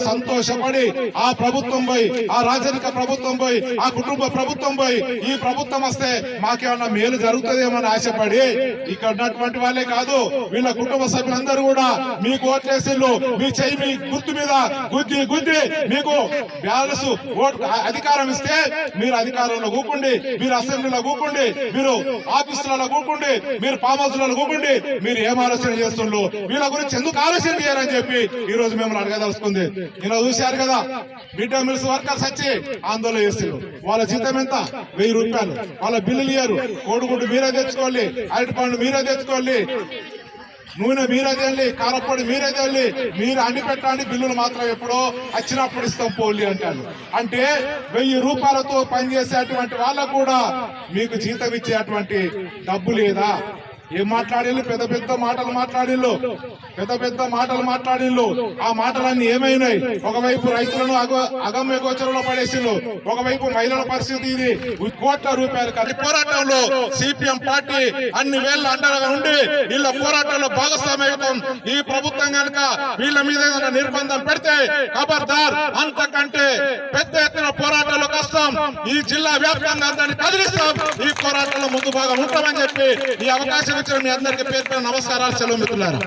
సంతోషపడి ఆ ప్రభుత్వం పోయి, ఆ రాజరిక ప్రభుత్వం పోయి, ఆ కుటుంబ ప్రభుత్వం పోయి ఈ ప్రభుత్వం వస్తే మాకేమన్నా మేలు జరుగుతుందేమని ఆశపడి ఇక్కడ ఉన్నటువంటి వాళ్ళే కాదు, వీళ్ళ కుటుంబ సభ్యులందరూ కూడా మీకు ఓట్లేసిళ్ళు, మీ చెయ్యి మీ గుర్తు మీద గుద్ది గుద్ది మీకు బ్యాలెన్స్ ఓట్ అధికారం ఇస్తే మీరు అధికారంలో కూకుండి, మీరు అసెంబ్లీలో కూకుండి, మీరు ఆఫీసులలో కూకుండి, మీరు ఫామ్ హౌస్లలో కూకుండి, మీరు ఏం ఆలోచన చేస్తుండ్రు, వీళ్ళ గురించి ఎందుకు ఆలోచన చేయాలని చెప్పి ఈ రోజు మిమ్మల్ని అడగదలుచుకుంది. ఇలా చూశారు కదా, మిడ్ డే మీల్స్ వర్కర్స్ వచ్చి ఆందోళన చేస్తారు. వాళ్ళ జీతం ఎంత? 1000 రూపాయలు. వాళ్ళ బిల్లులు ఇయ్యారు. కోడిగుడ్డు మీరే తెచ్చుకోవాలి, అరటిపండు మీరే తెచ్చుకోవాలి, నూనె మీరే తేలి, కారపొడి మీరే తేలి, మీరు అన్ని పెట్టండి, బిల్లులు మాత్రం ఎప్పుడో వచ్చినప్పుడు ఇస్తాం పోలి అంటారు. అంటే 1000 రూపాయలతో పనిచేసేటువంటి వాళ్ళకు కూడా మీకు జీతం ఇచ్చేటువంటి డబ్బు లేదా? ఏం మాట్లాడిల్లు? పెద్ద పెద్ద మాటలు మాట్లాడిల్లు, పెద్ద పెద్ద మాటలు మాట్లాడిల్లు. ఆ మాటలన్నీ ఏమైనాయి? ఒకవైపు రైతులను అగమ్య గోచరంలో పడేసిల్లు, ఒకవైపు మహిళల పరిస్థితి ఇది. కోట్ల రూపాయలు కానీ పోరాటంలో సిపిఎం పార్టీ అన్ని వేళ్ల అండగా ఉండి వీళ్ళ పోరాటంలో భాగస్వామ్యం. ఈ ప్రభుత్వం కనుక వీళ్ళ మీద నిర్బంధం పెడితే ఖబర్దార్, అంతకంటే పెద్ద ఎత్తున పోరాటంలోకి వస్తాం. ఈ జిల్లా వ్యాప్తంగా అందరినీ కదిలిస్తాం. ఈ పోరాటంలో ముందు భాగం ఉంటామని చెప్పి ఈ అవకాశం ఇచ్చిన మీ అందరికీ పేరు నమస్కారాలు, సెలవు మిత్రులారా.